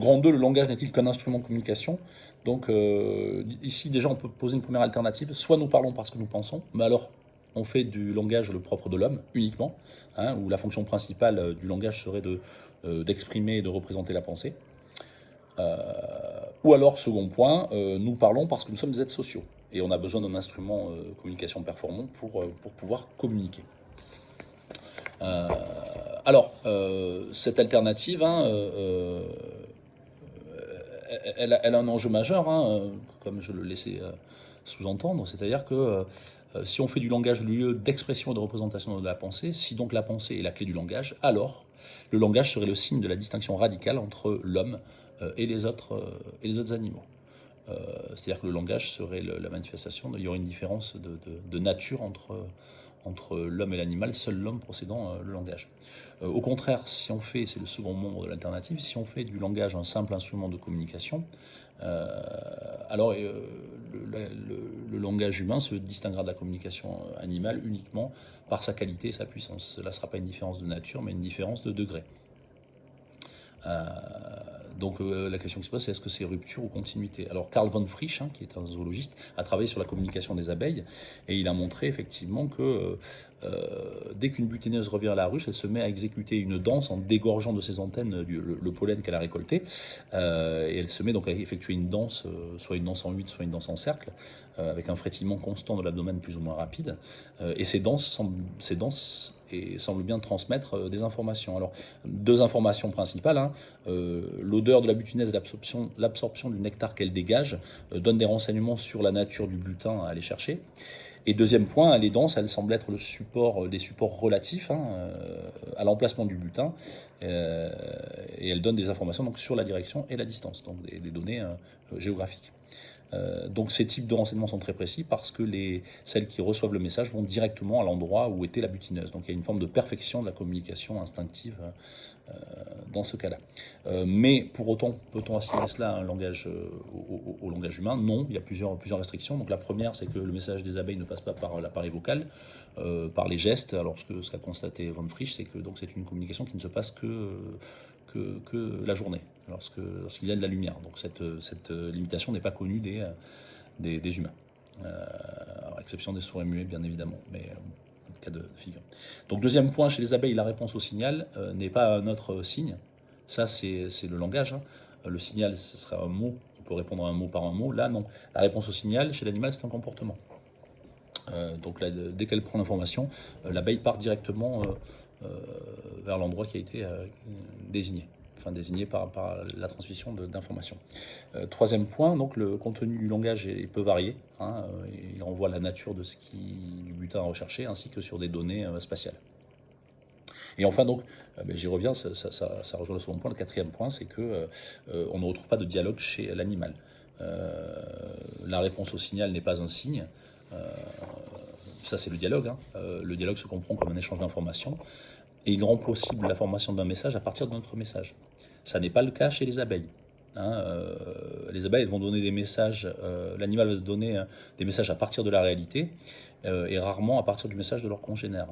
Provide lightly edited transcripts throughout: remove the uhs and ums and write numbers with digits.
grand 2, le langage n'est-il qu'un instrument de communication? Donc ici déjà on peut poser une première alternative, soit nous parlons parce que nous pensons, mais alors on fait du langage le propre de l'homme uniquement, hein, où la fonction principale du langage serait d'exprimer et de représenter la pensée. Ou alors second point, nous parlons parce que nous sommes des êtres sociaux et on a besoin d'un instrument de communication performant pour pouvoir communiquer. Euh, cette alternative, hein, elle a un enjeu majeur, hein, comme je le laissais sous-entendre, c'est-à-dire que si on fait du langage le lieu d'expression et de représentation de la pensée, si donc la pensée est la clé du langage, alors le langage serait le signe de la distinction radicale entre l'homme et les autres animaux. C'est-à-dire que le langage serait la manifestation, il y aurait une différence de nature entre l'homme et l'animal, seul l'homme possédant le langage. Au contraire, si on fait, c'est le second membre de l'alternative, si on fait du langage un simple instrument de communication, alors le langage humain se distinguera de la communication animale uniquement par sa qualité et sa puissance. Cela ne sera pas une différence de nature, mais une différence de degré. Donc la question qui se pose, c'est est-ce que c'est rupture ou continuité? Alors Karl von Frisch, hein, qui est un zoologiste, a travaillé sur la communication des abeilles et il a montré effectivement que dès qu'une butineuse revient à la ruche, elle se met à exécuter une danse en dégorgeant de ses antennes le pollen qu'elle a récolté et elle se met donc à effectuer une danse, soit une danse en 8, soit une danse en cercle, avec un frétillement constant de l'abdomen plus ou moins rapide. Et ces danses semblent bien transmettre des informations. Alors, deux informations principales, hein. L'odeur de la butinaise et l'absorption du nectar qu'elle dégage donnent des renseignements sur la nature du butin à aller chercher. Et deuxième point, les danses, elles semblent être des supports relatifs, hein, à l'emplacement du butin, et elles donnent des informations donc, sur la direction et la distance, donc des données géographiques. Donc ces types de renseignements sont très précis parce que celles qui reçoivent le message vont directement à l'endroit où était la butineuse. Donc il y a une forme de perfection de la communication instinctive dans ce cas-là. Mais pour autant, peut-on assimiler cela à un langage, au langage humain? Non, il y a plusieurs restrictions. Donc la première, c'est que le message des abeilles ne passe pas par l'appareil vocal, par les gestes. Alors ce qu'a constaté Von Frisch, c'est que c'est une communication qui ne se passe que la journée, lorsqu'il y a de la lumière. Donc cette limitation n'est pas connue des humains. À exception des sourds et muets, bien évidemment, mais cas de figure. Donc deuxième point, chez les abeilles, la réponse au signal n'est pas un autre signe. Ça, c'est le langage. Hein. Le signal, ce sera un mot. On peut répondre à un mot par un mot. Là, non. La réponse au signal, chez l'animal, c'est un comportement. Donc là, dès qu'elle prend l'information, l'abeille part directement vers l'endroit qui a été désigné. Enfin, désigné par la transmission d'informations. Troisième point, donc le contenu du langage peut varier. Hein, il renvoie à la nature du butin à rechercher, ainsi que sur des données spatiales. Et enfin, donc, j'y reviens, ça rejoint le second point. Le quatrième point, c'est que on ne retrouve pas de dialogue chez l'animal. La réponse au signal n'est pas un signe. Ça, c'est le dialogue. Hein. Le dialogue se comprend comme un échange d'informations et il rend possible la formation d'un message à partir d'un autre message. Ça n'est pas le cas chez les abeilles. Hein, les abeilles vont donner des messages, l'animal va donner des messages à partir de la réalité et rarement à partir du message de leur congénère.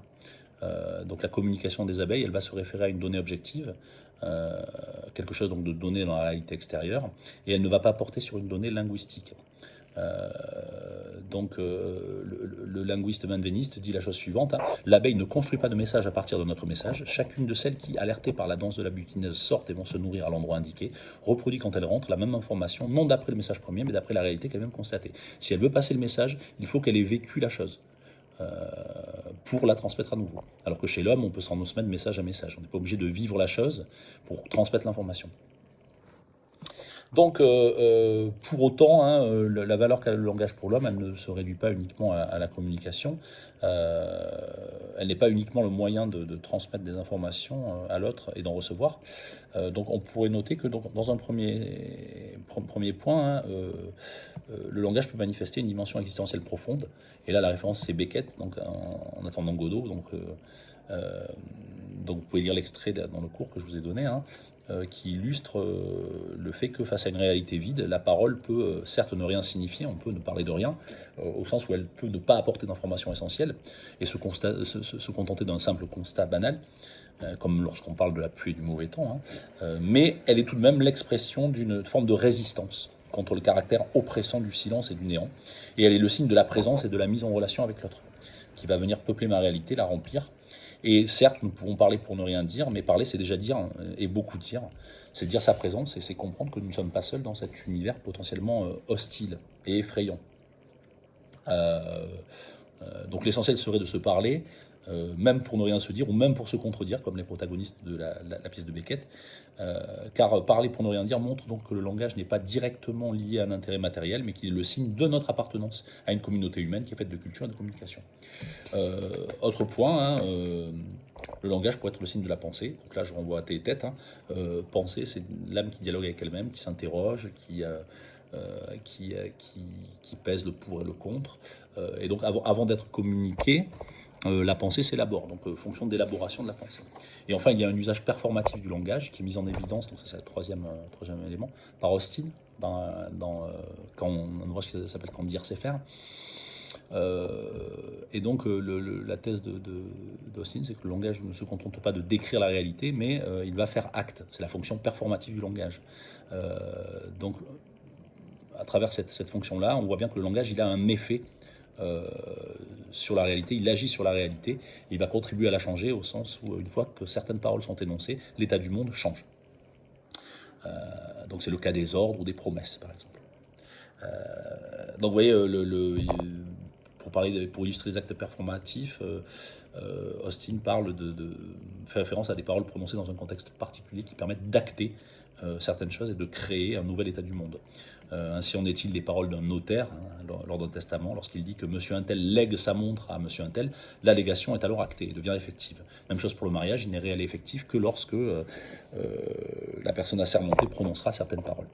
Donc la communication des abeilles, elle va se référer à une donnée objective, quelque chose donc de donné dans la réalité extérieure, et elle ne va pas porter sur une donnée linguistique. Le linguiste manveniste dit la chose suivante, hein, l'abeille ne construit pas de message à partir de notre message. Chacune de celles qui, alertées par la danse de la butineuse, sortent et vont se nourrir à l'endroit indiqué, reproduit quand elle rentre la même information, non d'après le message premier, mais d'après la réalité qu'elle-même constatée. Si elle veut passer le message, il faut qu'elle ait vécu la chose pour la transmettre à nouveau. Alors que chez l'homme, on peut s'en transmettre message à message. On n'est pas obligé de vivre la chose pour transmettre l'information. Donc, pour autant, hein, la valeur qu'a le langage pour l'homme, elle ne se réduit pas uniquement à la communication. Elle n'est pas uniquement le moyen de transmettre des informations à l'autre et d'en recevoir. Donc, on pourrait noter que dans un premier point, hein, le langage peut manifester une dimension existentielle profonde. Et là, la référence, c'est Beckett, donc, en attendant Godot. Donc, Donc vous pouvez lire l'extrait dans le cours que je vous ai donné, hein, qui illustre le fait que face à une réalité vide, la parole peut certes ne rien signifier, on peut ne parler de rien, au sens où elle peut ne pas apporter d'informations essentielles et se contenter d'un simple constat banal, comme lorsqu'on parle de la pluie et du mauvais temps, hein, mais elle est tout de même l'expression d'une forme de résistance contre le caractère oppressant du silence et du néant, et elle est le signe de la présence et de la mise en relation avec l'autre, qui va venir peupler ma réalité, la remplir. Et certes, nous pouvons parler pour ne rien dire, mais parler, c'est déjà dire, et beaucoup dire. C'est dire sa présence, et c'est comprendre que nous ne sommes pas seuls dans cet univers potentiellement hostile et effrayant. Donc l'essentiel serait de se parler, même pour ne rien se dire, ou même pour se contredire, comme les protagonistes de la pièce de Beckett, car parler pour ne rien dire montre donc que le langage n'est pas directement lié à un intérêt matériel, mais qu'il est le signe de notre appartenance à une communauté humaine qui est faite de culture et de communication. Autre point, hein, le langage pourrait être le signe de la pensée. Donc là, je renvoie à tes têtes. Hein. Penser, c'est l'âme qui dialogue avec elle-même, qui s'interroge, qui pèse le pour et le contre. Et donc, avant d'être communiqué, la pensée s'élabore, donc fonction d'élaboration de la pensée. Et enfin, il y a un usage performatif du langage qui est mis en évidence, donc ça c'est le troisième élément, par Austin, quand un ouvrage qui s'appelle Quand dire c'est faire. Et donc la thèse d'Austin, c'est que le langage ne se contente pas de décrire la réalité, mais il va faire acte. C'est la fonction performative du langage. Donc à travers cette fonction-là, on voit bien que le langage, il a un effet sur la réalité, il agit sur la réalité, et il va contribuer à la changer au sens où une fois que certaines paroles sont énoncées, l'état du monde change. Donc c'est le cas des ordres ou des promesses, par exemple. Donc vous voyez, pour illustrer les actes performatifs, Austin fait référence à des paroles prononcées dans un contexte particulier qui permettent d'acter certaines choses et de créer un nouvel état du monde. Ainsi en est-il des paroles d'un notaire, hein, lors d'un testament, lorsqu'il dit que monsieur untel lègue sa montre à monsieur untel, l'allégation est alors actée et devient effective. Même chose pour le mariage, il n'est réel et effectif que lorsque la personne assermentée prononcera certaines paroles.